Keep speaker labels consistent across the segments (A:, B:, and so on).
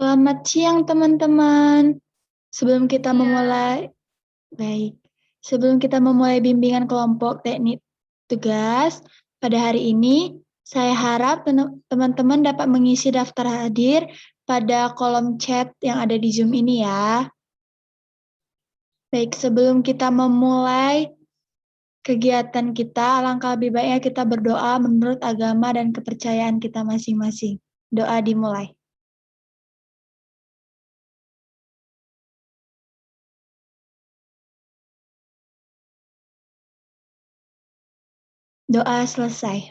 A: Selamat siang teman-teman. Sebelum kita
B: Iya.
A: memulai, baik. Sebelum kita memulai bimbingan kelompok teknik tugas pada hari ini, saya harap teman-teman dapat mengisi daftar hadir pada kolom chat yang ada di Zoom ini ya. Baik, sebelum kita memulai kegiatan kita, alangkah lebih baiknya kita berdoa menurut agama dan kepercayaan kita masing-masing. Doa dimulai. Doa selesai.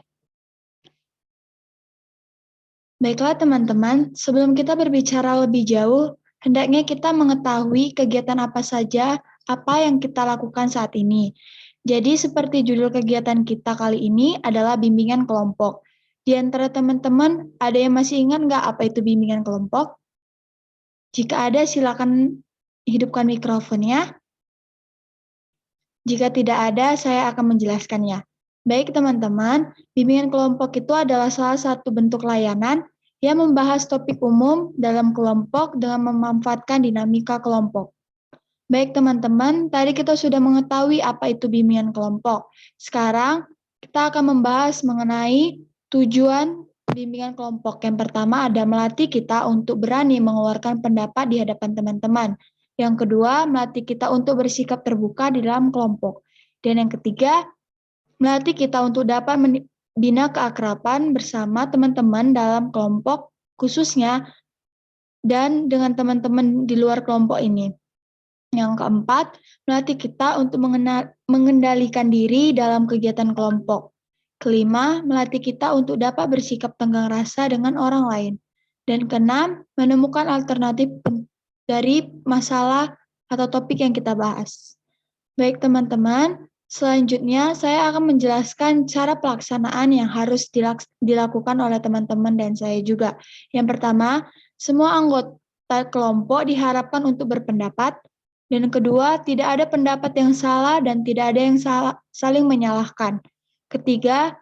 A: Baiklah teman-teman, sebelum kita berbicara lebih jauh, hendaknya kita mengetahui kegiatan apa saja apa yang kita lakukan saat ini. Jadi seperti judul kegiatan kita kali ini adalah bimbingan kelompok. Di antara teman-teman, ada yang masih ingat nggak apa itu bimbingan kelompok? Jika ada, silakan hidupkan mikrofonnya. Jika tidak ada, saya akan menjelaskannya. Baik teman-teman, bimbingan kelompok itu adalah salah satu bentuk layanan yang membahas topik umum dalam kelompok dengan memanfaatkan dinamika kelompok. Baik teman-teman, tadi kita sudah mengetahui apa itu bimbingan kelompok. Sekarang kita akan membahas mengenai tujuan bimbingan kelompok. Yang pertama ada melatih kita untuk berani mengeluarkan pendapat di hadapan teman-teman. Yang kedua, melatih kita untuk bersikap terbuka di dalam kelompok. Dan yang ketiga, melatih kita untuk dapat membina keakraban bersama teman-teman dalam kelompok, khususnya dan dengan teman-teman di luar kelompok ini. Yang keempat, melatih kita untuk mengendalikan diri dalam kegiatan kelompok. Kelima, melatih kita untuk dapat bersikap tenggang rasa dengan orang lain. Dan keenam, menemukan alternatif dari masalah atau topik yang kita bahas. Baik teman-teman, selanjutnya saya akan menjelaskan cara pelaksanaan yang harus dilakukan oleh teman-teman dan saya juga. Yang pertama, semua anggota kelompok diharapkan untuk berpendapat. Dan kedua, tidak ada pendapat yang salah dan tidak ada yang saling menyalahkan. Ketiga,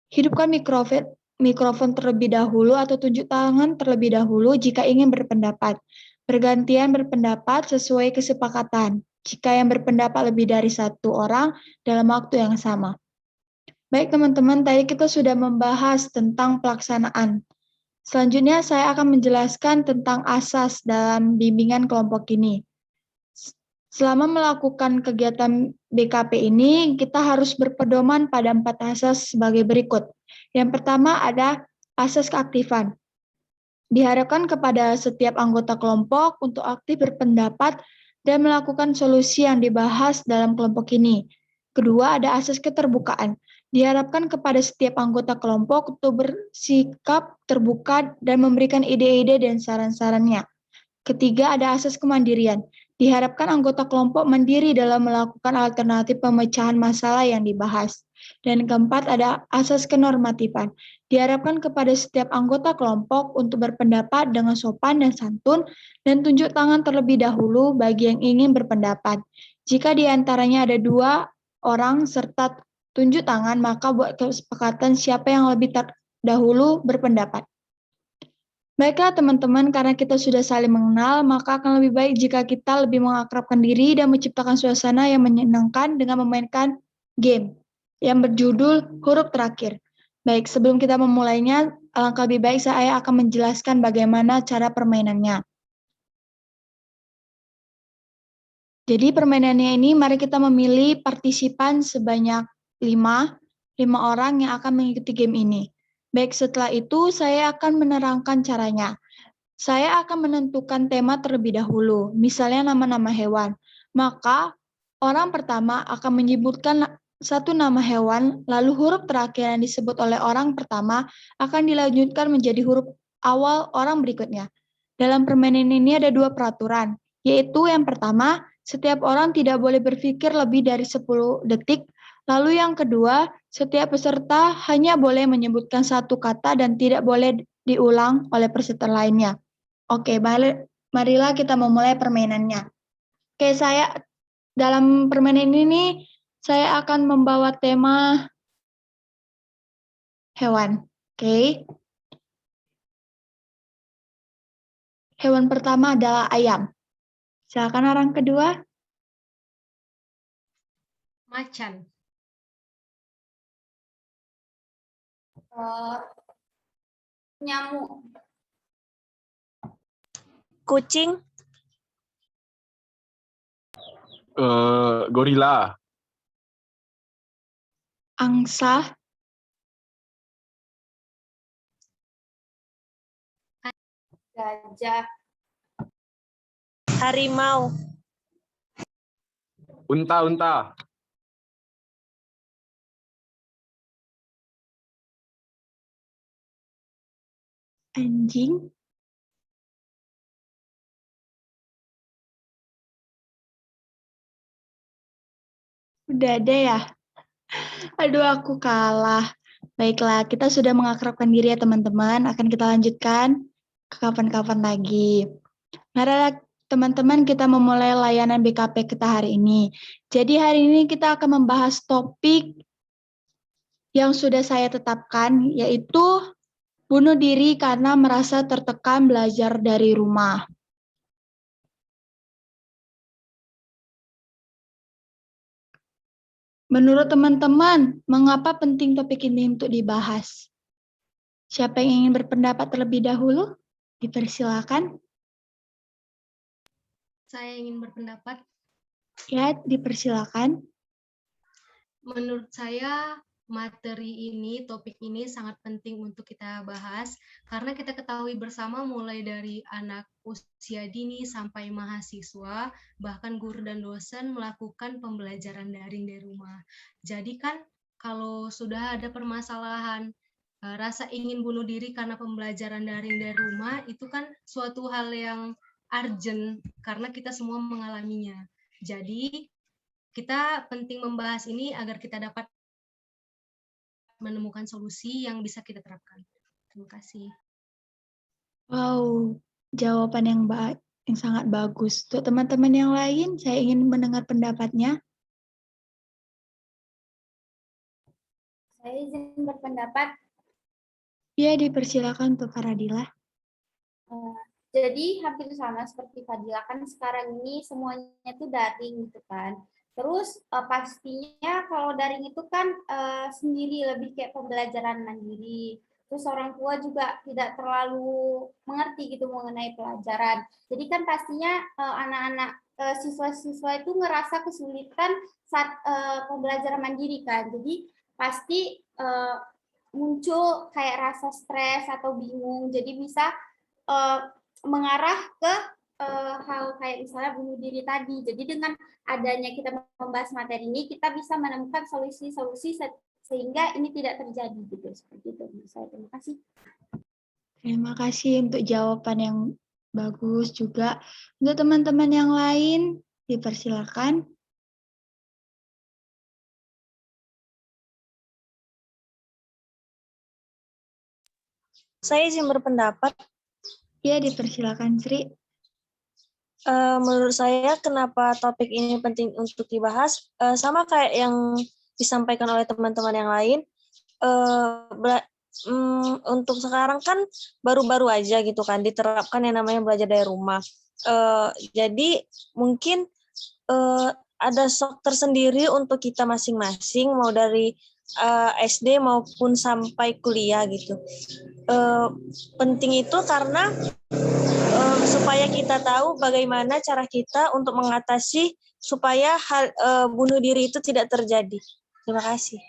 A: hidupkan mikrofon terlebih dahulu atau tunjuk tangan terlebih dahulu jika ingin berpendapat. Bergantian berpendapat sesuai kesepakatan jika yang berpendapat lebih dari satu orang dalam waktu yang sama. Baik teman-teman, tadi kita sudah membahas tentang pelaksanaan. Selanjutnya saya akan menjelaskan tentang asas dalam bimbingan kelompok ini. Selama melakukan kegiatan BKP ini, kita harus berpedoman pada 4 asas sebagai berikut. Yang pertama ada asas keaktifan. Diharapkan kepada setiap anggota kelompok untuk aktif berpendapat dan melakukan solusi yang dibahas dalam kelompok ini. Kedua, ada asas keterbukaan. Diharapkan kepada setiap anggota kelompok untuk bersikap terbuka dan memberikan ide-ide dan saran-sarannya. Ketiga, ada asas kemandirian. Diharapkan anggota kelompok mandiri dalam melakukan alternatif pemecahan masalah yang dibahas. Dan keempat, ada asas kenormatifan. Diharapkan kepada setiap anggota kelompok untuk berpendapat dengan sopan dan santun dan tunjuk tangan terlebih dahulu bagi yang ingin berpendapat. Jika di antaranya ada 2 orang serta tunjuk tangan, maka buat kesepakatan siapa yang lebih terdahulu berpendapat. Baiklah teman-teman, karena kita sudah saling mengenal, maka akan lebih baik jika kita lebih mengakrabkan diri dan menciptakan suasana yang menyenangkan dengan memainkan game yang berjudul huruf terakhir. Baik, sebelum kita memulainya, alangkah lebih baik saya akan menjelaskan bagaimana cara permainannya. Jadi permainannya ini, mari kita memilih partisipan sebanyak 5 orang yang akan mengikuti game ini. Baik, setelah itu saya akan menerangkan caranya. Saya akan menentukan tema terlebih dahulu, misalnya nama-nama hewan. Maka, orang pertama akan menyebutkan satu nama hewan, lalu huruf terakhir yang disebut oleh orang pertama akan dilanjutkan menjadi huruf awal orang berikutnya. Dalam permainan ini ada 2 peraturan, yaitu yang pertama, setiap orang tidak boleh berpikir lebih dari 10 detik. Lalu yang kedua, setiap peserta hanya boleh menyebutkan satu kata dan tidak boleh diulang oleh peserta lainnya. Oke, marilah kita memulai permainannya. Oke, dalam permainan ini saya akan membawa tema hewan. Oke. Hewan pertama adalah ayam. Silakan orang kedua.
B: Macan.
C: Nyamuk.
D: Kucing.
E: Gorila.
A: Angsa.
C: Gajah.
D: Harimau.
E: Unta.
A: Anjing. Udah ada ya? Aduh, aku kalah. Baiklah, kita sudah mengakrabkan diri ya teman-teman. Akan kita lanjutkan ke kapan-kapan lagi. Mari teman-teman kita memulai layanan BKP kita hari ini. Jadi hari ini kita akan membahas topik yang sudah saya tetapkan, yaitu bunuh diri karena merasa tertekan belajar dari rumah. Menurut teman-teman, mengapa penting topik ini untuk dibahas? Siapa yang ingin berpendapat terlebih dahulu? Dipersilakan.
B: Saya ingin berpendapat.
A: Ya, dipersilakan.
B: Menurut saya materi ini, topik ini sangat penting untuk kita bahas karena kita ketahui bersama mulai dari anak usia dini sampai mahasiswa, bahkan guru dan dosen melakukan pembelajaran daring di rumah. Jadi kan kalau sudah ada permasalahan rasa ingin bunuh diri karena pembelajaran daring dari rumah, itu kan suatu hal yang urgent karena kita semua mengalaminya. Jadi kita penting membahas ini agar kita dapat menemukan solusi yang bisa kita terapkan. Terima kasih.
A: Wow, jawaban yang sangat bagus. Untuk teman-teman yang lain, saya ingin mendengar pendapatnya.
C: Saya izin berpendapat.
A: Ya, dipersilakan untuk Faradila.
C: Jadi hampir sama seperti Fadila, kan sekarang ini semuanya tuh daring gitu kan. Terus pastinya kalau daring itu kan sendiri, lebih kayak pembelajaran mandiri. Terus orang tua juga tidak terlalu mengerti gitu mengenai pelajaran. Jadi kan pastinya anak-anak siswa-siswa itu ngerasa kesulitan saat pembelajaran mandiri kan. Jadi pasti muncul kayak rasa stres atau bingung. Jadi bisa mengarah ke hal kayak misalnya bunuh diri tadi. Jadi dengan adanya kita membahas materi ini, kita bisa menemukan solusi-solusi sehingga ini tidak terjadi gitu. Seperti itu. Saya terima kasih.
A: Terima kasih untuk jawaban yang bagus juga. Untuk teman-teman yang lain, dipersilakan.
D: Saya izin berpendapat.
A: Ya, dipersilakan Sri.
D: Menurut saya kenapa topik ini penting untuk dibahas, sama kayak yang disampaikan oleh teman-teman yang lain. Untuk sekarang kan baru-baru aja gitu kan diterapkan yang namanya belajar dari rumah. Jadi mungkin ada shock tersendiri untuk kita masing-masing, mau dari SD maupun sampai kuliah gitu. Penting itu karena supaya kita tahu bagaimana cara kita untuk mengatasi supaya hal bunuh diri itu tidak terjadi. Terima kasih.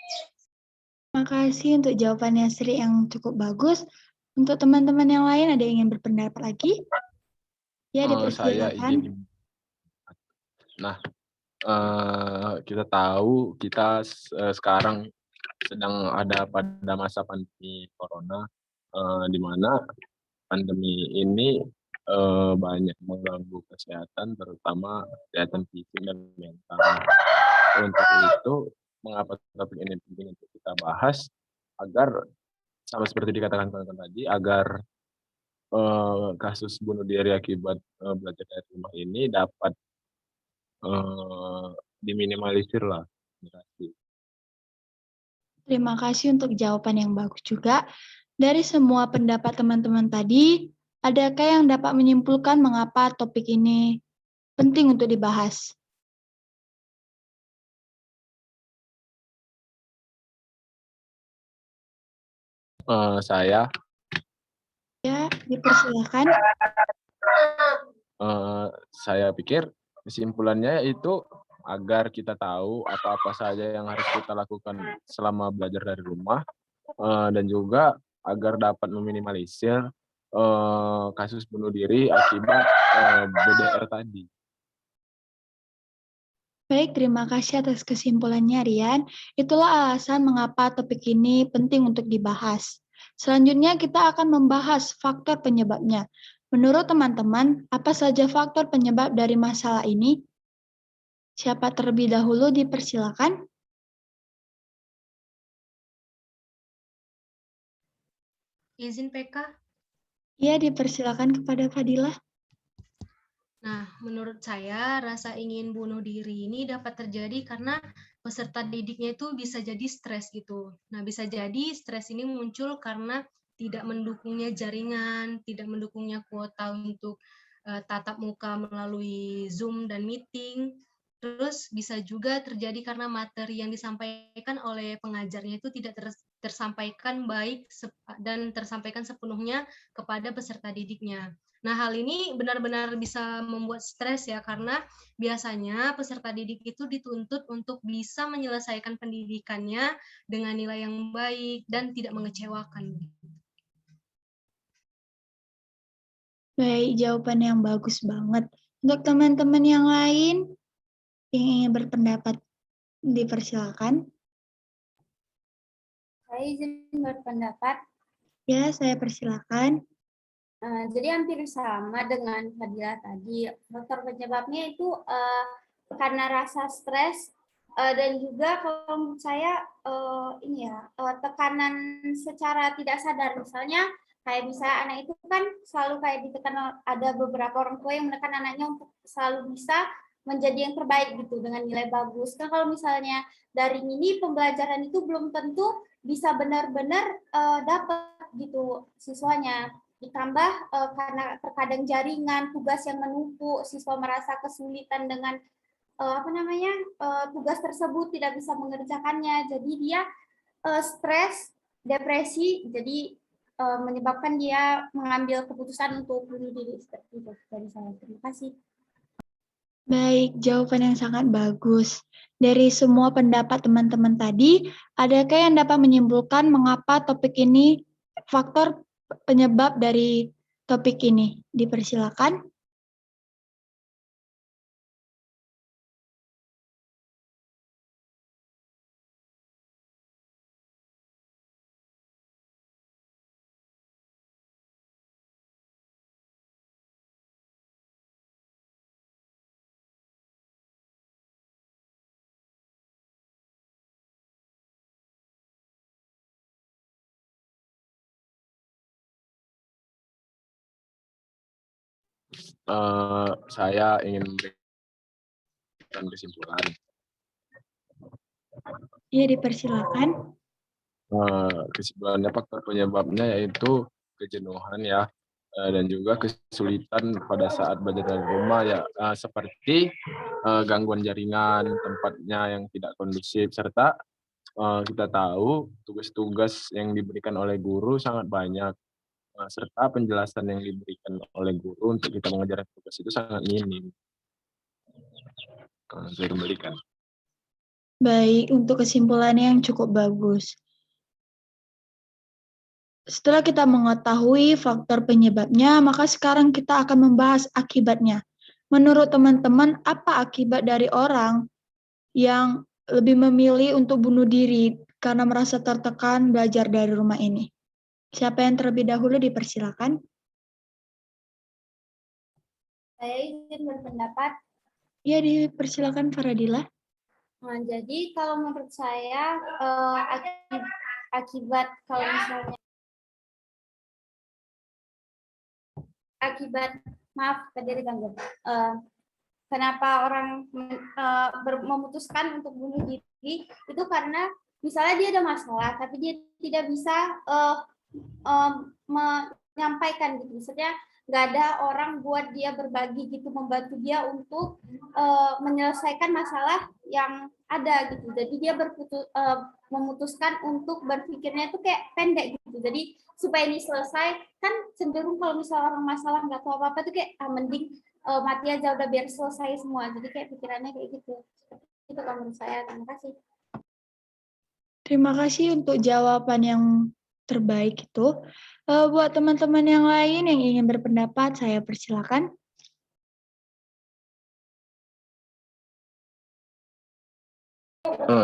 A: Terima kasih untuk jawabannya Sri yang cukup bagus. Untuk teman-teman yang lain ada yang ingin berpendapat lagi? Ya,
E: Saya
A: dipersilakan.
E: izin. Nah, kita tahu kita sekarang sedang ada pada masa pandemi corona, di mana pandemi ini banyak mengganggu kesehatan, terutama kesehatan fisik dan mental. Untuk itu, mengapa topik ini penting untuk kita bahas, agar sama seperti dikatakan teman-teman tadi, agar kasus bunuh diri akibat belajar dari rumah ini dapat diminimalisir lah. Terima kasih.
A: Terima kasih untuk jawaban yang bagus juga. Dari semua pendapat teman-teman tadi, Adakah yang dapat menyimpulkan mengapa topik ini penting untuk dibahas?
E: Saya
A: Ya, dipersilakan.
E: saya pikir kesimpulannya itu agar kita tahu apa-apa saja yang harus kita lakukan selama belajar dari rumah, dan juga agar dapat meminimalisir kasus bunuh diri akibat BDR tadi.
A: Baik, terima kasih atas kesimpulannya, Rian. Itulah alasan mengapa topik ini penting untuk dibahas. Selanjutnya kita akan membahas faktor penyebabnya. Menurut teman-teman, apa saja faktor penyebab dari masalah ini? Siapa terlebih dahulu dipersilakan?
B: Izin PK.
A: Ya, dipersilakan kepada Fadilah.
B: Nah, menurut saya rasa ingin bunuh diri ini dapat terjadi karena peserta didiknya itu bisa jadi stres gitu. Nah, bisa jadi stres ini muncul karena tidak mendukungnya jaringan, tidak mendukungnya kuota untuk tatap muka melalui Zoom dan meeting. Terus bisa juga terjadi karena materi yang disampaikan oleh pengajarnya itu tidak tersampaikan baik dan tersampaikan sepenuhnya kepada peserta didiknya. Nah, hal ini benar-benar bisa membuat stres ya, karena biasanya peserta didik itu dituntut untuk bisa menyelesaikan pendidikannya dengan nilai yang baik dan tidak mengecewakan.
A: Baik, jawaban yang bagus banget. Untuk teman-teman yang lain yang ingin berpendapat, dipersilakan.
C: Saya izin berpendapat.
A: Ya, saya persilakan.
C: Jadi hampir sama dengan Fadila tadi. Faktor penyebabnya itu karena rasa stres dan juga kalau menurut saya tekanan secara tidak sadar. Misalnya kayak misalnya anak itu kan selalu kayak ditekan, ada beberapa orang tua yang menekan anaknya untuk selalu bisa menjadi yang terbaik gitu dengan nilai bagus. Kan kalau misalnya daring ini pembelajaran itu belum tentu bisa benar-benar dapat gitu siswanya. Ditambah karena terkadang jaringan, tugas yang menumpuk, siswa merasa kesulitan dengan tugas tersebut, tidak bisa mengerjakannya, jadi dia stres, depresi, jadi menyebabkan dia mengambil keputusan untuk bunuh diri seperti itu dari saya. Terima kasih.
A: Baik, jawaban yang sangat bagus. Dari semua pendapat teman-teman tadi, adakah yang dapat menyimpulkan mengapa topik ini faktor penyebab dari topik ini? Dipersilakan.
E: Saya ingin memberikan kesimpulan.
A: Ya, dipersilakan.
E: Kesimpulannya faktor penyebabnya yaitu kejenuhan ya, dan juga kesulitan pada saat belajar dari rumah ya, seperti gangguan jaringan, tempatnya yang tidak kondusif, serta kita tahu tugas-tugas yang diberikan oleh guru sangat banyak, serta penjelasan yang diberikan oleh guru untuk kita mengerjakan tugas itu sangat minim. Saya kembalikan.
A: Baik, untuk kesimpulannya yang cukup bagus. Setelah kita mengetahui faktor penyebabnya, maka sekarang kita akan membahas akibatnya. Menurut teman-teman, apa akibat dari orang yang lebih memilih untuk bunuh diri karena merasa tertekan belajar dari rumah ini? Siapa yang terlebih dahulu dipersilakan?
C: Saya izin berpendapat.
A: Ya, dipersilakan Faradila.
C: Nah, jadi kalau menurut saya akibat kalau misalnya maaf tadi diganggu. Kenapa orang memutuskan untuk bunuh diri itu karena misalnya dia ada masalah tapi dia tidak bisa menyampaikan gitu. Maksudnya nggak ada orang buat dia berbagi gitu, membantu dia untuk menyelesaikan masalah yang ada gitu. Jadi dia memutuskan untuk berpikirnya itu kayak pendek gitu. Jadi supaya ini selesai, kan cenderung kalau misalnya orang masalah nggak tahu apa-apa tuh kayak mending mati aja udah biar selesai semua. Jadi kayak pikirannya kayak gitu. Itu kalau menurut saya. Terima kasih.
A: Terima kasih untuk jawaban yang terbaik itu. Buat teman-teman yang lain yang ingin berpendapat, saya persilakan.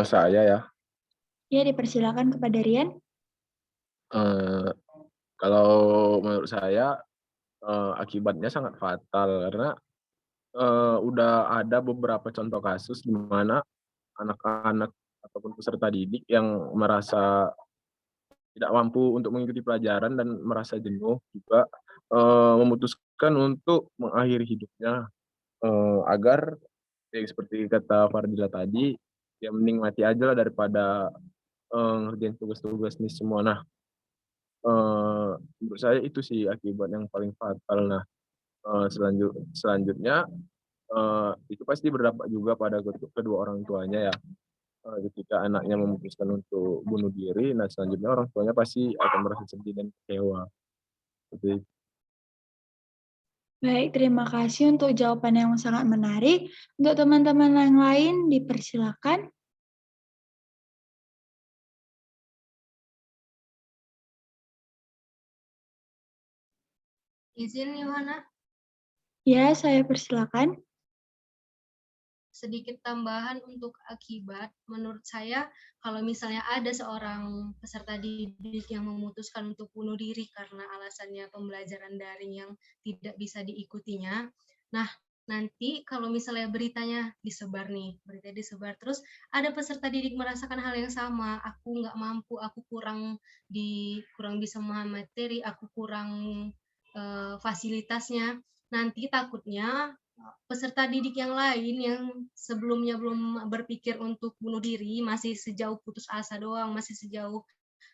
E: Saya ya.
A: Ya, dipersilakan kepada Rian.
E: Kalau menurut saya akibatnya sangat fatal karena udah ada beberapa contoh kasus di mana anak-anak ataupun peserta didik yang merasa tidak mampu untuk mengikuti pelajaran dan merasa jenuh juga memutuskan untuk mengakhiri hidupnya agar seperti kata Fardila tadi, ya mending mati aja lah daripada ngerjain tugas-tugas ini semua. Nah, menurut saya itu sih akibat yang paling fatal. Nah, selanjutnya itu pasti berdampak juga pada kedua orang tuanya ya. Ketika anaknya memutuskan untuk bunuh diri, nah selanjutnya orang tuanya pasti akan merasa sedih dan kecewa. Seperti
A: Baik, terima kasih untuk jawaban yang sangat menarik. Untuk teman-teman yang lain, dipersilakan.
B: Izin Yohana,
A: Ya, saya persilakan.
B: sedikit tambahan untuk akibat. Menurut saya, kalau misalnya ada seorang peserta didik yang memutuskan untuk bunuh diri karena alasannya pembelajaran daring yang tidak bisa diikutinya, nah nanti kalau misalnya beritanya disebar nih, berita disebar, terus ada peserta didik merasakan hal yang sama, aku nggak mampu, aku kurang bisa memahami materi, aku kurang fasilitasnya, nanti takutnya peserta didik yang lain yang sebelumnya belum berpikir untuk bunuh diri, masih sejauh putus asa doang, masih sejauh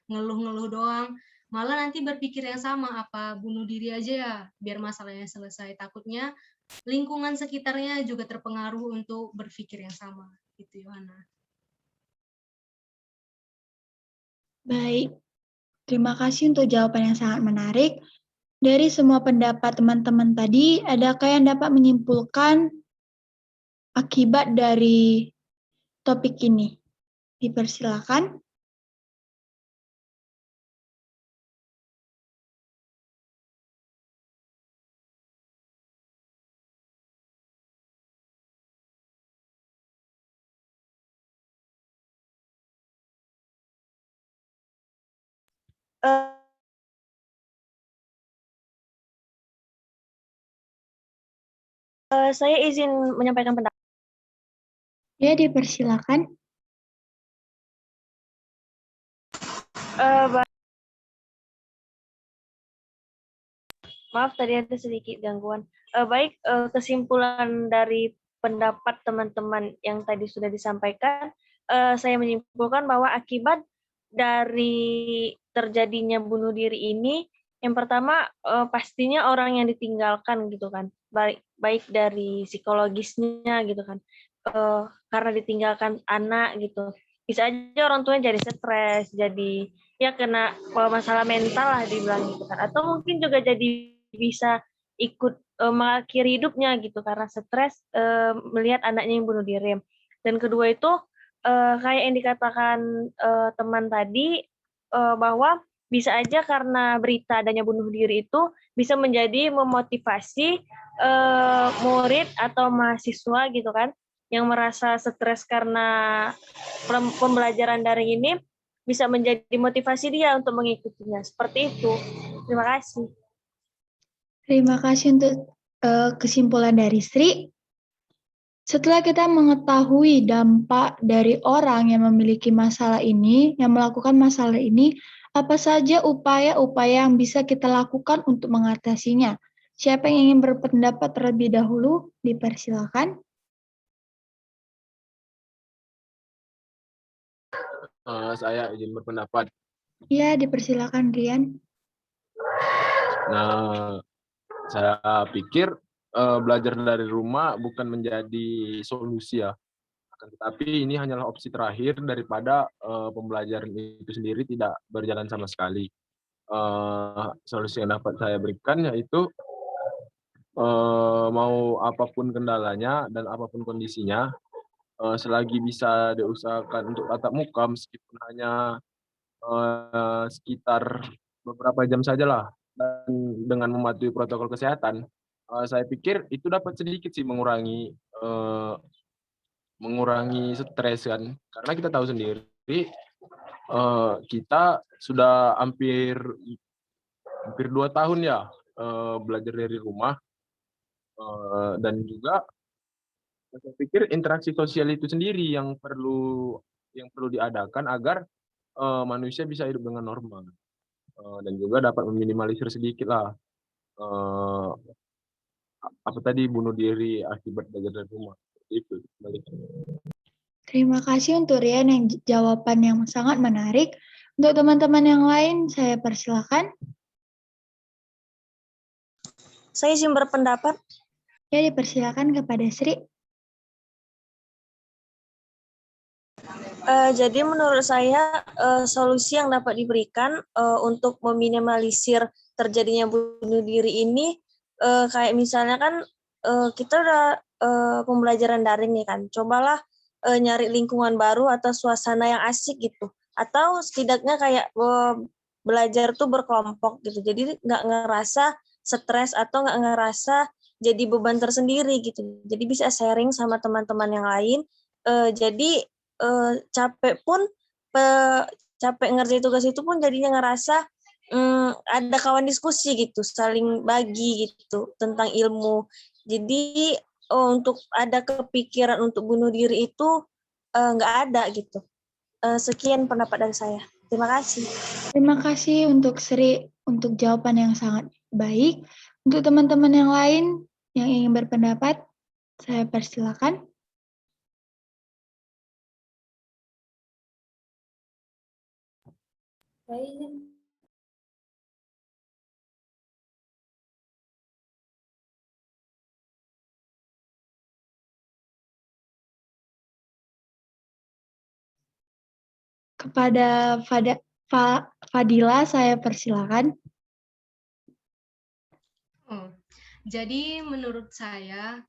B: ngeluh-ngeluh doang, malah nanti berpikir yang sama, apa bunuh diri aja ya biar masalahnya selesai. Takutnya lingkungan sekitarnya juga terpengaruh untuk berpikir yang sama gitu, Yohana.
A: Baik, terima kasih untuk jawaban yang sangat menarik. Dari semua pendapat teman-teman tadi, adakah yang dapat menyimpulkan akibat dari topik ini? Dipersilakan.
D: Eh, saya izin menyampaikan pendapat.
A: Ya, dipersilakan.
D: Maaf tadi ada sedikit gangguan. Baik, kesimpulan dari pendapat teman-teman yang tadi sudah disampaikan, saya menyimpulkan bahwa akibat dari terjadinya bunuh diri ini, yang pertama pastinya orang yang ditinggalkan gitu kan, baik dari psikologisnya gitu kan, karena ditinggalkan anak gitu. Bisa aja orang tuanya jadi stres, jadi ya kena masalah mental lah dibilang gitu kan, atau mungkin juga jadi bisa ikut mengakhiri hidupnya gitu karena stres melihat anaknya yang bunuh diri. Dan kedua itu kayak yang dikatakan teman tadi bahwa bisa aja karena berita adanya bunuh diri itu bisa menjadi memotivasi murid atau mahasiswa gitu kan yang merasa stres karena pembelajaran daring ini bisa menjadi motivasi dia untuk mengikutinya. Seperti itu. Terima kasih.
A: Terima kasih untuk kesimpulan dari Sri. Setelah kita mengetahui dampak dari orang yang memiliki masalah ini, yang melakukan masalah ini, apa saja upaya-upaya yang bisa kita lakukan untuk mengatasinya? Siapa yang ingin berpendapat terlebih dahulu? Dipersilakan.
E: saya izin berpendapat.
A: Ya, dipersilakan Rian.
E: Nah, saya pikir belajar dari rumah bukan menjadi solusi ya, akan tetapi ini hanyalah opsi terakhir daripada pembelajaran itu sendiri tidak berjalan sama sekali. Solusi yang dapat saya berikan yaitu mau apapun kendalanya dan apapun kondisinya, selagi bisa diusahakan untuk tatap muka meskipun hanya sekitar beberapa jam sajalah dan dengan mematuhi protokol kesehatan, saya pikir itu dapat sedikit sih mengurangi stres kan. Karena kita tahu sendiri, kita sudah hampir 2 tahun ya, belajar dari rumah, dan juga saya pikir interaksi sosial itu sendiri yang perlu diadakan agar, manusia bisa hidup dengan normal, dan juga dapat meminimalisir sedikitlah, eee, apa tadi, bunuh diri akibat belajar dari rumah, seperti itu sebaliknya.
A: Terima kasih untuk Rian yang jawaban yang sangat menarik. Untuk teman-teman yang lain, saya persilakan.
D: Saya izin berpendapat.
A: Ya, dipersilakan kepada Sri.
D: Jadi menurut saya solusi yang dapat diberikan untuk meminimalisir terjadinya bunuh diri ini kayak misalnya kan kita udah pembelajaran daring nih kan, cobalah nyari lingkungan baru atau suasana yang asik gitu, atau setidaknya kayak belajar tuh berkelompok gitu, jadi nggak ngerasa stres atau nggak ngerasa jadi beban tersendiri gitu, jadi bisa sharing sama teman-teman yang lain. Jadi capek pun capek ngerjain tugas itu pun jadinya ngerasa ada kawan diskusi gitu, saling bagi gitu tentang ilmu. Jadi untuk ada kepikiran untuk bunuh diri itu nggak ada gitu. Sekian pendapat dari saya. Terima kasih.
A: Terima kasih untuk Sri untuk jawaban yang sangat baik. Untuk teman-teman yang lain yang ingin berpendapat, saya persilakan.
C: Baik.
A: Kepada Fadila, saya persilakan.
B: Jadi menurut saya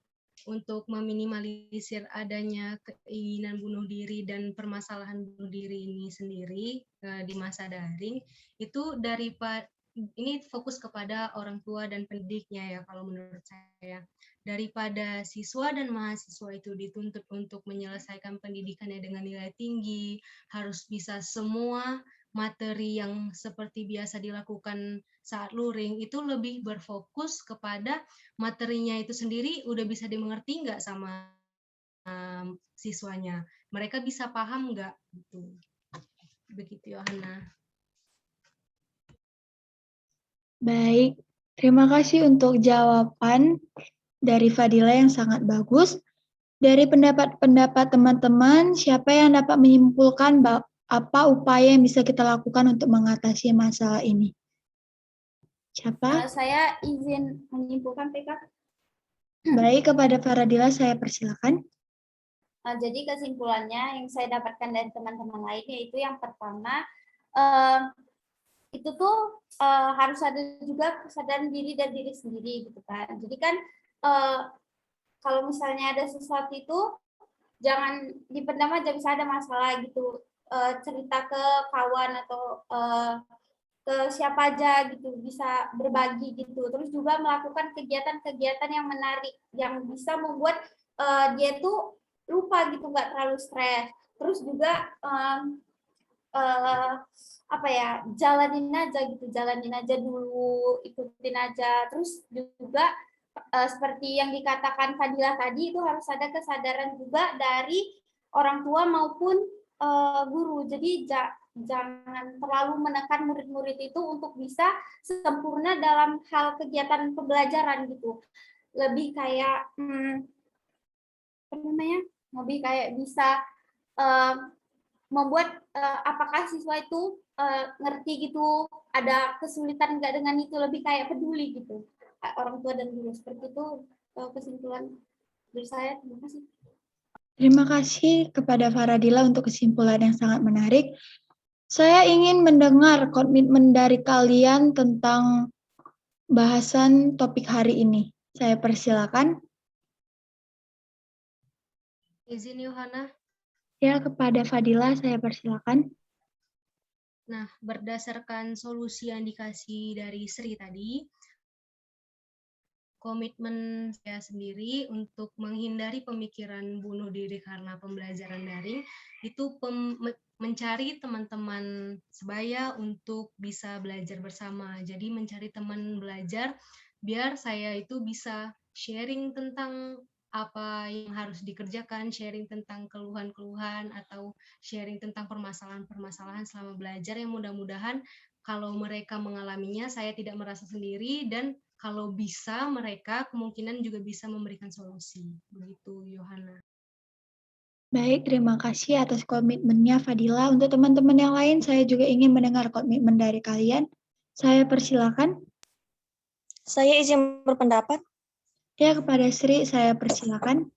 B: untuk meminimalisir adanya keinginan bunuh diri dan permasalahan bunuh diri ini sendiri di masa daring itu ini fokus kepada orang tua dan pendidiknya ya kalau menurut saya. Daripada siswa dan mahasiswa itu dituntut untuk menyelesaikan pendidikannya dengan nilai tinggi, harus bisa semua materi yang seperti biasa dilakukan saat luring, itu lebih berfokus kepada materinya itu sendiri udah bisa dimengerti nggak sama siswanya. Mereka bisa paham nggak? Gitu. Begitu, Yohana.
A: Baik, terima kasih untuk jawaban dari Fadila yang sangat bagus. Dari pendapat-pendapat teman-teman, siapa yang dapat menyimpulkan apa upaya yang bisa kita lakukan untuk mengatasi masalah ini? Siapa?
C: Saya izin menyimpulkan, PK.
A: Baik, kepada Fadila saya persilakan.
C: Jadi kesimpulannya yang saya dapatkan dari teman-teman lain yaitu yang pertama, itu tuh harus ada juga kesadaran diri dan diri sendiri gitu kan. Jadi kan kalau misalnya ada sesuatu itu jangan dipendam aja, bisa ada masalah gitu, cerita ke kawan atau ke siapa aja gitu, bisa berbagi gitu. Terus juga melakukan kegiatan-kegiatan yang menarik yang bisa membuat dia tuh lupa gitu, nggak terlalu stres. Terus juga apa ya, jalanin aja dulu, ikutin aja. Terus juga seperti yang dikatakan Fadila tadi, itu harus ada kesadaran juga dari orang tua maupun guru. Jadi jangan terlalu menekan murid-murid itu untuk bisa sempurna dalam hal kegiatan pembelajaran gitu. Lebih kayak apa namanya? Lebih kayak bisa membuat apakah siswa itu ngerti gitu, ada kesulitan nggak dengan itu, lebih kayak peduli gitu orang tua dan guru. Seperti itu kesimpulan dari saya. Terima kasih.
A: Terima kasih kepada Faradila untuk kesimpulan yang sangat menarik. Saya ingin mendengar komitmen dari kalian tentang bahasan topik hari ini. Saya persilakan.
B: Izin Yohana.
A: Ya, kepada Fadila saya persilakan.
B: Nah, berdasarkan solusi yang dikasih dari Sri tadi, komitmen saya sendiri untuk menghindari pemikiran bunuh diri karena pembelajaran daring itu mencari teman-teman sebaya untuk bisa belajar bersama. Jadi mencari teman belajar biar saya itu bisa sharing tentang apa yang harus dikerjakan, sharing tentang keluhan-keluhan atau sharing tentang permasalahan-permasalahan selama belajar yang mudah-mudahan kalau mereka mengalaminya saya tidak merasa sendiri dan kalau bisa mereka kemungkinan juga bisa memberikan solusi. Begitu Yohana.
A: Baik, terima kasih atas komitmennya Fadila. Untuk teman-teman yang lain, saya juga ingin mendengar komitmen dari kalian. Saya persilakan.
D: Saya izin berpendapat.
A: Ya, kepada Sri saya persilakan.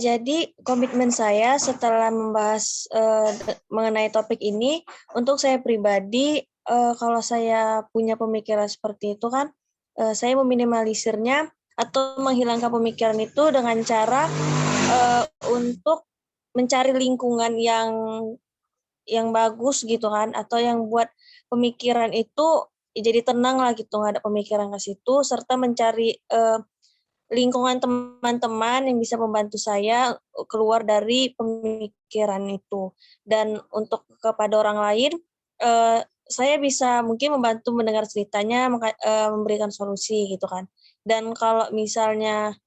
D: Jadi komitmen saya setelah membahas mengenai topik ini, untuk saya pribadi, kalau saya punya pemikiran seperti itu kan, saya meminimalisirnya atau menghilangkan pemikiran itu dengan cara untuk mencari lingkungan yang bagus gitu kan, atau yang buat pemikiran itu jadi tenang lah gitu, nggak ada pemikiran ke situ, serta mencari lingkungan teman-teman yang bisa membantu saya keluar dari pemikiran itu. Dan untuk kepada orang lain, saya bisa mungkin membantu mendengar ceritanya, memberikan solusi gitu kan. Dan kalau misalnya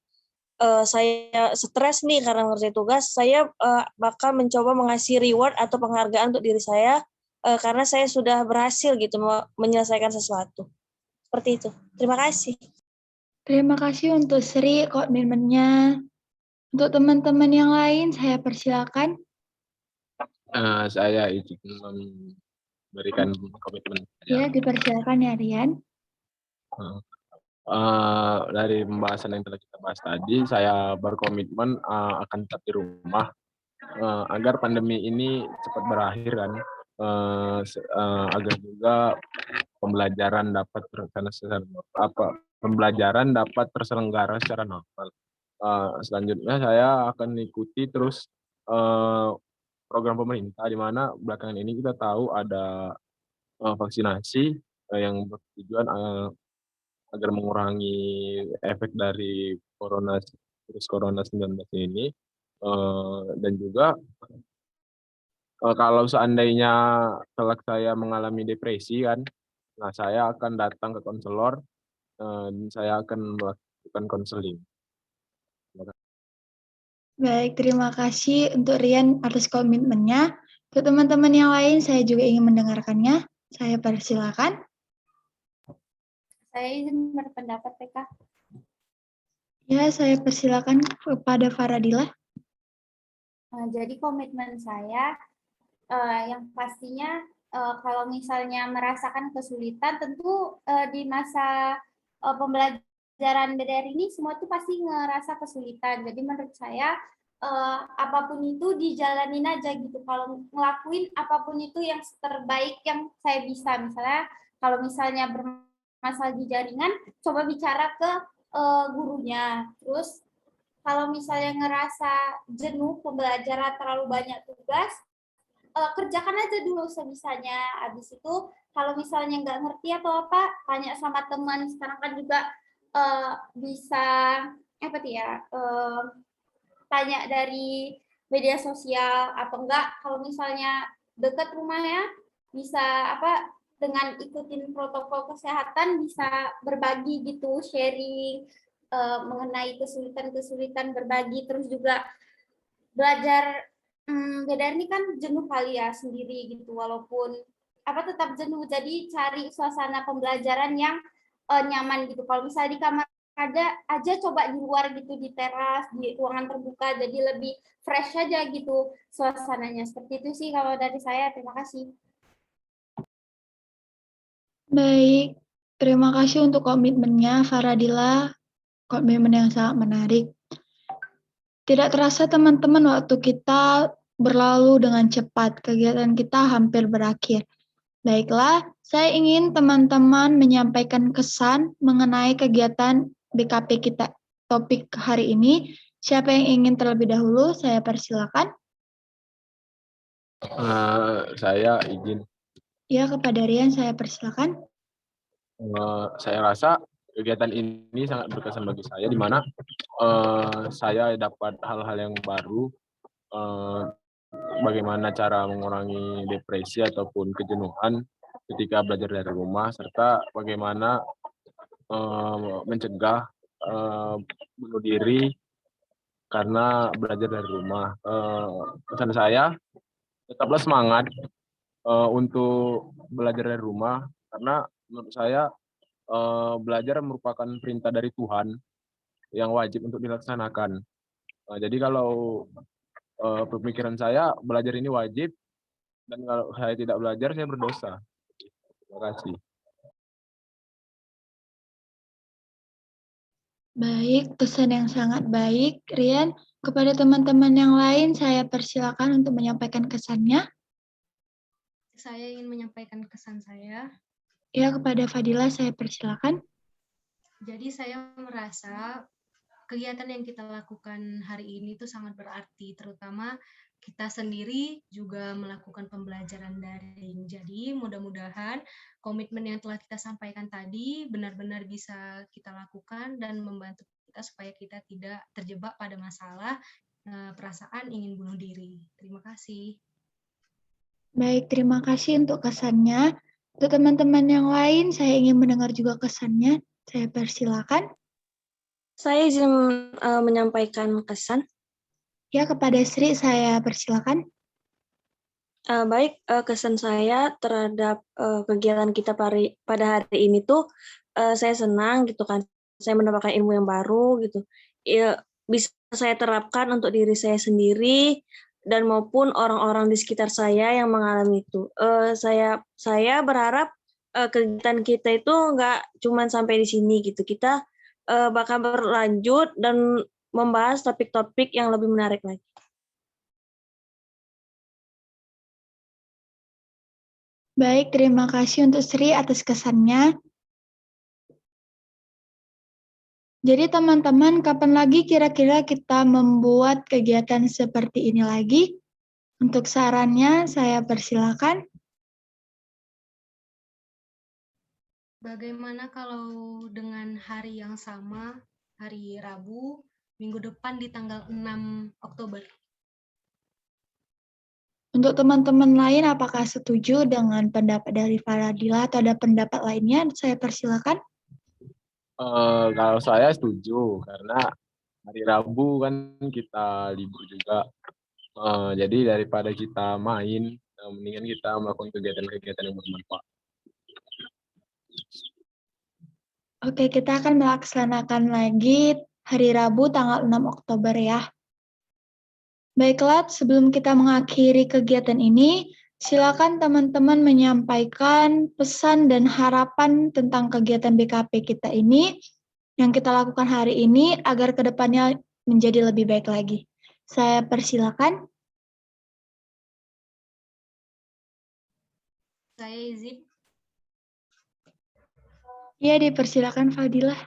D: saya stres nih karena ngerjain tugas, saya bakal mencoba mengasih reward atau penghargaan untuk diri saya karena saya sudah berhasil gitu menyelesaikan sesuatu. Seperti itu. Terima kasih.
A: Terima kasih untuk Sri komitmennya. Untuk teman-teman yang lain, saya persilakan.
E: Saya izin memberikan komitmen
A: Ya,
E: saya.
A: dipersilakan ya Rian.
E: Dari pembahasan yang telah kita bahas tadi, saya berkomitmen akan tetap di rumah agar pandemi ini cepat berakhir kan, agar juga pembelajaran dapat terselenggara secara normal. Selanjutnya saya akan ikuti terus program pemerintah di mana belakangan ini kita tahu ada vaksinasi yang bertujuan agar mengurangi efek dari virus corona 19 ini, dan juga kalau seandainya kelak saya mengalami depresi kan, nah saya akan datang ke konselor dan saya akan melakukan konseling.
A: Baik, terima kasih untuk Rian atas komitmennya. Untuk teman-teman yang lain, saya juga ingin mendengarkannya. Saya persilakan.
C: Saya izin berpendapat, PK.
A: Ya, saya persilakan kepada Faradila.
C: Jadi komitmen saya yang pastinya kalau misalnya merasakan kesulitan, tentu di masa pembelajaran daring ini semua itu pasti ngerasa kesulitan. Jadi menurut saya apapun itu dijalanin aja gitu. Kalau ngelakuin apapun itu yang terbaik yang saya bisa. Misalnya kalau misalnya bermasalah di jaringan, coba bicara ke gurunya. Terus kalau misalnya ngerasa jenuh pembelajaran terlalu banyak tugas, kerjakan aja dulu sebisanya. Habis itu kalau misalnya nggak ngerti atau apa, tanya sama teman. Sekarang kan juga bisa apa ya, tanya dari media sosial atau enggak. Kalau misalnya dekat rumahnya, bisa apa dengan ikutin protokol kesehatan, bisa berbagi gitu, sharing mengenai kesulitan-kesulitan, berbagi. Terus juga belajar beda ini kan jenuh kali ya sendiri gitu, walaupun apa tetap jenuh. Jadi cari suasana pembelajaran yang nyaman gitu. Kalau misalnya di kamar ada aja coba di luar gitu, di teras, di ruangan terbuka, jadi lebih fresh aja gitu suasananya. Seperti itu sih kalau dari saya. Terima kasih.
A: Baik, terima kasih untuk komitmennya Faradila, komitmen yang sangat menarik. Tidak terasa teman-teman, waktu kita berlalu dengan cepat, kegiatan kita hampir berakhir. Baiklah, saya ingin teman-teman menyampaikan kesan mengenai kegiatan BKP kita topik hari ini. Siapa yang ingin terlebih dahulu? Saya persilakan.
E: Saya izin.
A: Ya, kepada Rian saya persilakan.
E: Saya rasa kegiatan ini sangat berkesan bagi saya, di mana saya dapat hal-hal yang baru, bagaimana cara mengurangi depresi ataupun kejenuhan ketika belajar dari rumah, serta bagaimana mencegah bunuh diri karena belajar dari rumah. Pesan saya, tetaplah semangat untuk belajar dari rumah, karena menurut saya belajar merupakan perintah dari Tuhan yang wajib untuk dilaksanakan. Jadi kalau pemikiran saya, belajar ini wajib, dan kalau saya tidak belajar, saya berdosa. Terima kasih.
A: Baik, pesan yang sangat baik, Rian. Kepada teman-teman yang lain, saya persilakan untuk menyampaikan kesannya.
B: Saya ingin menyampaikan kesan saya.
A: Ya, kepada Fadila saya persilakan.
B: Jadi saya merasa kegiatan yang kita lakukan hari ini itu sangat berarti, terutama kita sendiri juga melakukan pembelajaran daring. Jadi mudah-mudahan komitmen yang telah kita sampaikan tadi benar-benar bisa kita lakukan dan membantu kita supaya kita tidak terjebak pada masalah perasaan ingin bunuh diri. Terima kasih.
A: Baik, terima kasih untuk kesannya. Untuk teman-teman yang lain, saya ingin mendengar juga kesannya. Saya persilakan.
D: Saya izin menyampaikan kesan.
A: Ya, kepada Sri saya persilakan.
D: Baik, kesan saya terhadap kegiatan kita pada hari ini tuh, saya senang gitu kan. Saya mendapatkan ilmu yang baru gitu. Bisa saya terapkan untuk diri saya sendiri dan maupun orang-orang di sekitar saya yang mengalami itu. Saya berharap kegiatan kita itu nggak cuma sampai di sini gitu. Kita bakal berlanjut dan membahas topik-topik yang lebih menarik lagi.
A: Baik, terima kasih untuk Sri atas kesannya. Jadi teman-teman, kapan lagi kira-kira kita membuat kegiatan seperti ini lagi? Untuk sarannya, saya persilakan.
B: Bagaimana kalau dengan hari yang sama, hari Rabu, minggu depan di tanggal 6 Oktober?
A: Untuk teman-teman lain, apakah setuju dengan pendapat dari Faradila atau ada pendapat lainnya? Saya persilakan.
E: Kalau saya setuju, karena hari Rabu kan kita libur juga. Jadi daripada kita main, mendingan kita melakukan kegiatan-kegiatan yang bermanfaat.
A: Oke, kita akan melaksanakan lagi hari Rabu tanggal 6 Oktober ya. Baiklah, sebelum kita mengakhiri kegiatan ini, silakan teman-teman menyampaikan pesan dan harapan tentang kegiatan BKP kita ini yang kita lakukan hari ini agar kedepannya menjadi lebih baik lagi. Saya persilakan.
B: Saya izin.
A: Ya, dipersilakan Fadilah.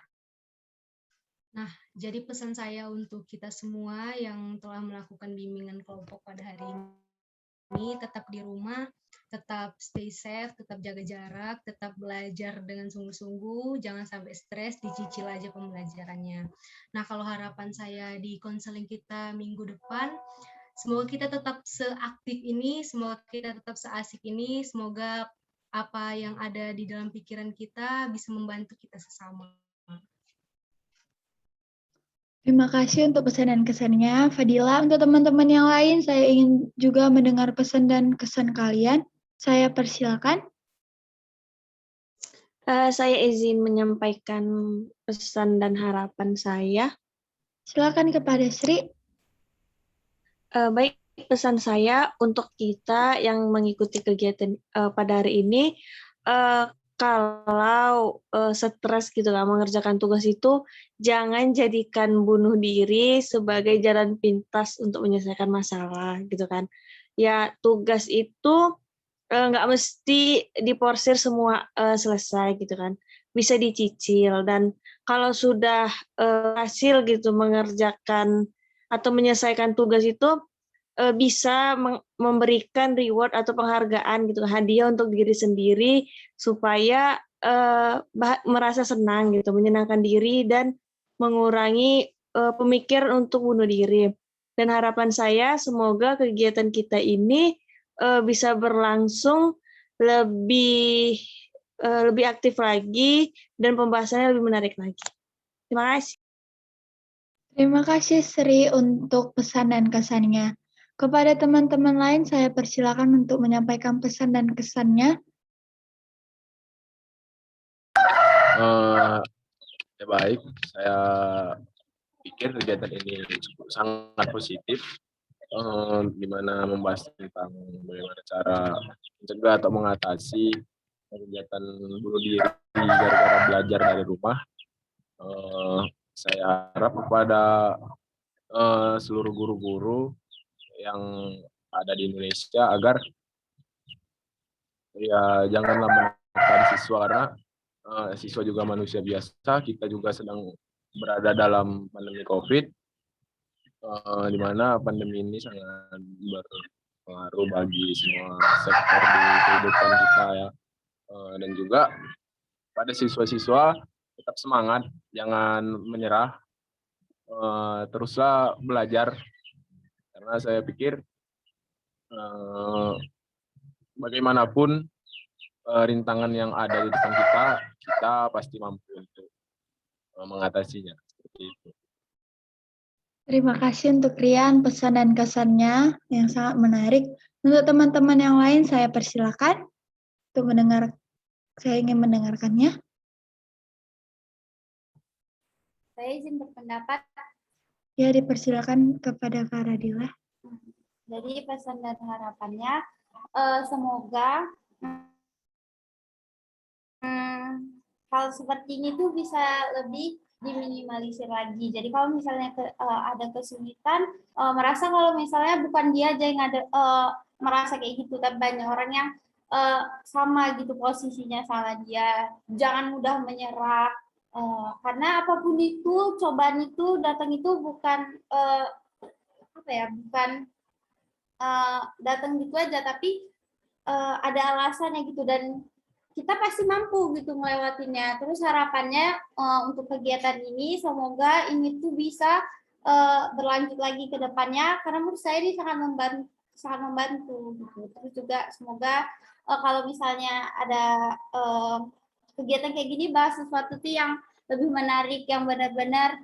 B: Nah, jadi pesan saya untuk kita semua yang telah melakukan bimbingan kelompok pada hari ini, tetap di rumah, tetap stay safe, tetap jaga jarak, tetap belajar dengan sungguh-sungguh, jangan sampai stres, dicicil aja pembelajarannya. Nah, kalau harapan saya di konseling kita minggu depan, semoga kita tetap seaktif ini, semoga kita tetap seasik ini, semoga apa yang ada di dalam pikiran kita bisa membantu kita sesama.
A: Terima kasih untuk pesan dan kesannya, Fadila. Untuk teman-teman yang lain, saya ingin juga mendengar pesan dan kesan kalian. Saya persilakan.
D: Saya izin menyampaikan pesan dan harapan saya.
A: Silakan kepada Sri.
D: Baik, pesan saya untuk kita yang mengikuti kegiatan pada hari ini, kalau stres gitu kan mengerjakan tugas itu, jangan jadikan bunuh diri sebagai jalan pintas untuk menyelesaikan masalah gitu kan. Ya, tugas itu nggak mesti diporsir semua selesai gitu kan. Bisa dicicil, dan kalau sudah hasil gitu mengerjakan atau menyelesaikan tugas itu, bisa memberikan reward atau penghargaan gitu, hadiah untuk diri sendiri supaya merasa senang gitu, menyenangkan diri dan mengurangi pemikiran untuk bunuh diri. Dan harapan saya semoga kegiatan kita ini bisa berlangsung lebih lebih aktif lagi dan pembahasannya lebih menarik lagi. Terima kasih.
A: Terima kasih Sri untuk pesan dan kesannya. Kepada teman-teman lain saya persilakan untuk menyampaikan pesan dan kesannya.
E: Ya baik, saya pikir kegiatan ini sangat positif, di mana membahas tentang bagaimana cara mencegah atau mengatasi kegiatan bunuh diri gara-gara belajar dari rumah. Saya harap kepada seluruh guru-guru yang ada di Indonesia agar ya janganlah menekan siswa, karena siswa juga manusia biasa. Kita juga sedang berada dalam pandemi COVID, di mana pandemi ini sangat berpengaruh bagi semua sektor di kehidupan kita ya. Dan juga pada siswa-siswa tetap semangat, jangan menyerah, teruslah belajar, karena saya pikir bagaimanapun rintangan yang ada di depan kita pasti mampu untuk mengatasinya. Seperti itu.
A: Terima kasih untuk Rian pesan dan kesannya yang sangat menarik. Untuk teman-teman yang lain saya persilakan untuk mendengar. Saya ingin mendengarkannya.
C: Saya izin berpendapat.
A: Ya, dipersilakan kepada Faradila.
C: Jadi pesan dan harapannya semoga hal seperti ini tuh bisa lebih diminimalisir lagi. Jadi kalau misalnya ada kesulitan, merasa kalau misalnya bukan dia aja yang ada merasa kayak gitu, tapi banyak orang yang sama gitu posisinya sama dia. Jangan mudah menyerah, karena apapun itu, cobaan itu datang itu bukan bukan datang gitu aja, tapi ada alasannya gitu, dan kita pasti mampu gitu melewatinya. Terus harapannya untuk kegiatan ini semoga ini tuh bisa berlanjut lagi ke depannya, karena menurut saya ini sangat membantu gitu. Terus juga semoga kalau misalnya ada kegiatan kayak gini, bahas sesuatu tuh yang lebih menarik, yang benar-benar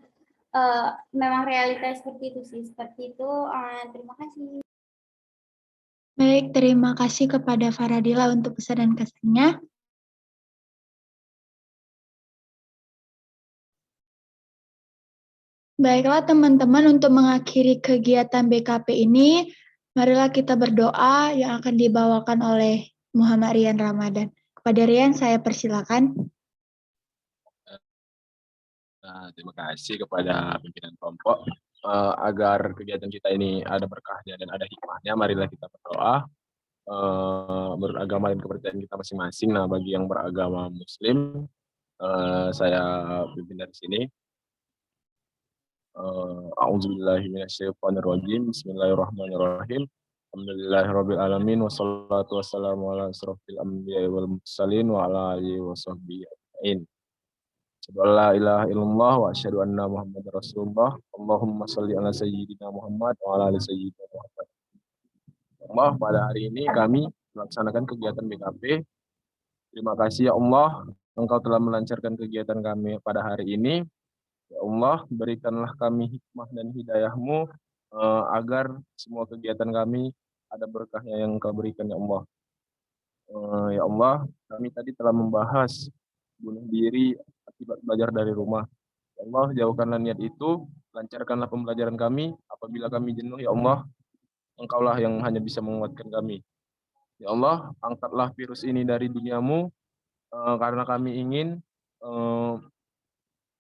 C: memang realitas seperti itu sih. Seperti itu. Terima kasih.
A: Baik, terima kasih kepada Faradila untuk pesan dan kesannya. Baiklah teman-teman, untuk mengakhiri kegiatan BKP ini, marilah kita berdoa yang akan dibawakan oleh Muhammad Rian Ramadan. Kepada Rian, saya persilakan.
E: Terima kasih kepada pimpinan kelompok. Agar kegiatan kita ini ada berkahnya dan ada hikmahnya, marilah kita berdoa. Menurut agama dan kepercayaan kita masing-masing. Nah, bagi yang beragama Muslim, saya pimpin dari sini. A'udzubillahi minasyaitonirrajim. Bismillahirrahmanirrahim. Alhamdulillahirabbil alamin, wassalatu wassalamu ala asrofil anbiya'i wal mursalin wa ala alihi washabbihi ajmain. Asyhadu an la ilaha illallah wa asyhadu anna Muhammadar Rasulullah. Allahumma shalli ala sayyidina Muhammad wa ala ali sayyidina Muhammad. Allah, pada hari ini kami melaksanakan kegiatan BKP. Terima kasih ya Allah, Engkau telah melancarkan kegiatan kami pada hari ini. Ya Allah, berikanlah kami hikmah dan hidayah-Mu agar semua kegiatan kami ada berkahnya yang Engkau berikan ya Allah. Ya Allah, kami tadi telah membahas bunuh diri akibat belajar dari rumah. Ya Allah, jauhkanlah niat itu, lancarkanlah pembelajaran kami. Apabila kami jenuh, ya Allah, Engkaulah yang hanya bisa menguatkan kami. Ya Allah, angkatlah virus ini dari duniamu, karena kami ingin eh,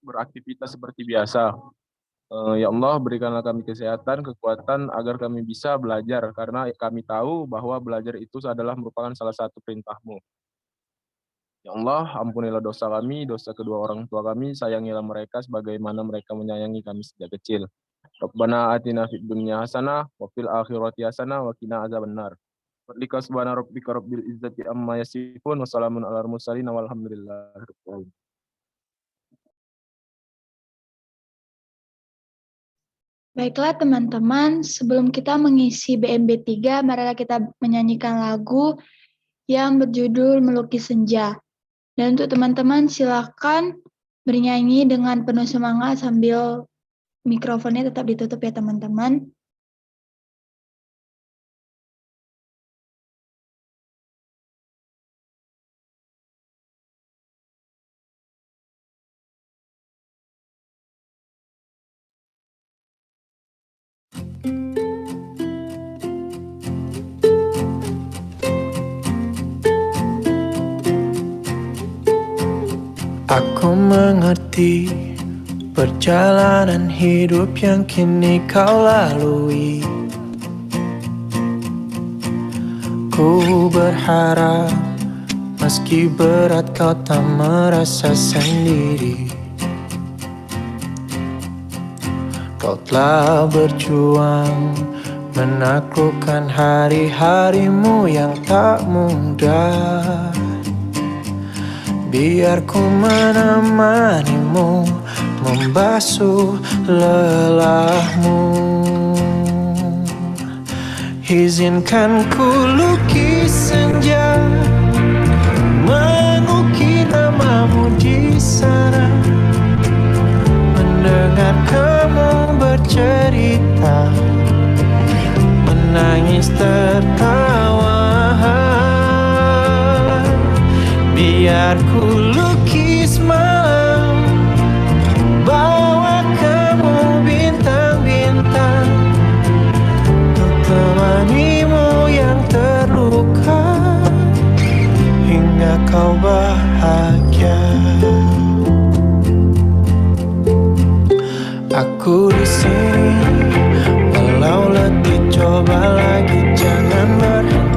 E: beraktivitas seperti biasa. Ya Allah, berikanlah kami kesehatan, kekuatan agar kami bisa belajar, karena kami tahu bahwa belajar itu adalah merupakan salah satu perintah-Mu. Ya Allah, ampunilah dosa kami, dosa kedua orang tua kami, sayangilah mereka sebagaimana mereka menyayangi kami sejak kecil. Rabbana atina fid dunya hasanah wa fil akhirati hasanah wa qina azabannar. Fadlika subhana rabbika rabbil izzati amma yasifun wa salamun alal mursalin walhamdulillahi rabbil alamin.
A: Baiklah teman-teman, sebelum kita mengisi BMB 3, marilah kita menyanyikan lagu yang berjudul Melukis Senja. Dan untuk teman-teman silakan bernyanyi dengan penuh semangat sambil mikrofonnya tetap ditutup ya teman-teman.
F: Aku mengerti perjalanan hidup yang kini kau lalui. Ku berharap meski berat kau tak merasa sendiri. Kau telah berjuang menaklukkan hari-harimu yang tak mudah. Biar ku menemanimu, membasuh lelahmu. Izinkan ku lukis senja, mengukir namamu di sana. Mendengar kamu bercerita, menangis tertawa. Biar ku lukis malam, bawa kamu bintang-bintang, untuk temanimu yang terluka, hingga kau bahagia. Aku di sini, walau letih coba lagi, jangan berhenti.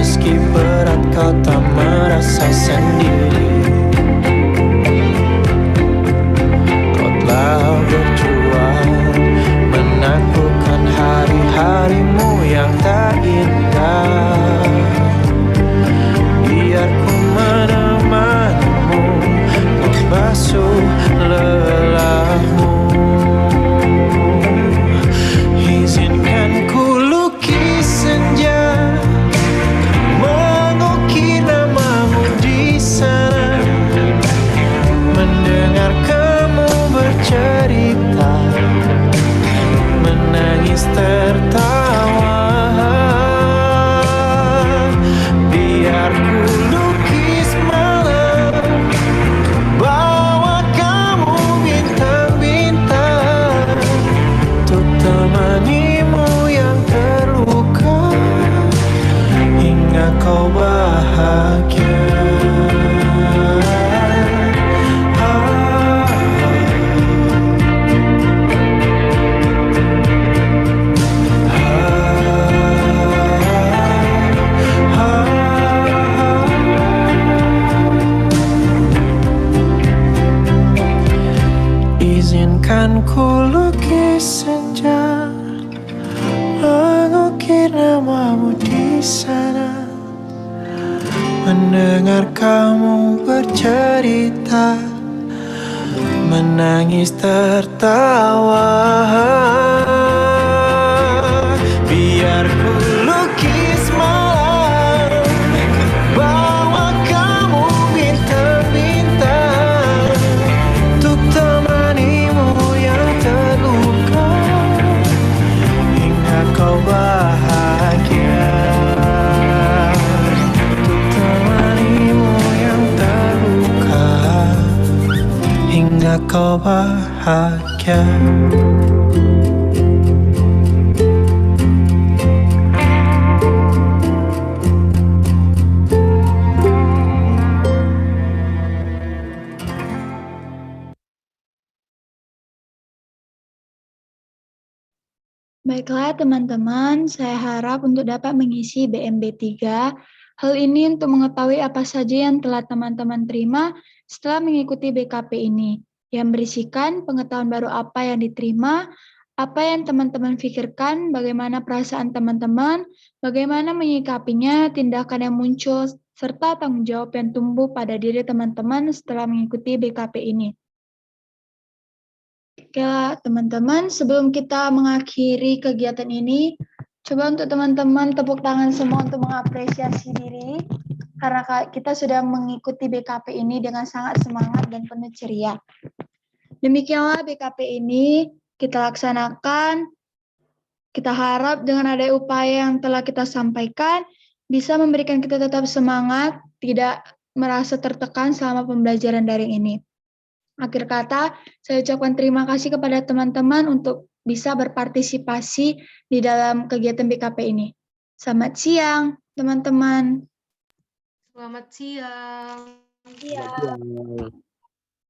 F: Meski berat kau tak merasa sendiri. Kau telah berjuang menaklukkan hari-harimu yang tak indah. Biar ku menemanimu, membasuh lelahmu. Izinkan ku lukis senja, mendengar kamu bercerita, menangis tertawa. Biar ku lukis malam, bawa kamu bintang-bintang, untuk temanimu yang terluka, hingga kau bahagia. Izinkan ku lukis senja, mengukir namamu di sana. Mendengar kamu bercerita, menangis tertawa. Biar ku lukis malam, bawa kamu bintang-bintang, untuk temanimu yang terluka, hingga kau bahagia. care.
A: Baiklah teman-teman, saya harap untuk dapat mengisi BMB 3. Hal ini untuk mengetahui apa saja yang telah teman-teman terima setelah mengikuti BKP ini, yang berisikan pengetahuan baru apa yang diterima, apa yang teman-teman pikirkan, bagaimana perasaan teman-teman, bagaimana menyikapinya, tindakan yang muncul, serta tanggung jawab yang tumbuh pada diri teman-teman setelah mengikuti BKP ini. Oke teman-teman, sebelum kita mengakhiri kegiatan ini, coba untuk teman-teman tepuk tangan semua untuk mengapresiasi diri, karena kita sudah mengikuti BKP ini dengan sangat semangat dan penuh ceria. Demikianlah BKP ini kita laksanakan. Kita harap dengan ada upaya yang telah kita sampaikan, bisa memberikan kita tetap semangat, tidak merasa tertekan selama pembelajaran daring ini. Akhir kata, saya ucapkan terima kasih kepada teman-teman untuk bisa berpartisipasi di dalam kegiatan BKP ini. Selamat siang, teman-teman.
B: Selamat siang.
C: Iya.
E: Selamat siang.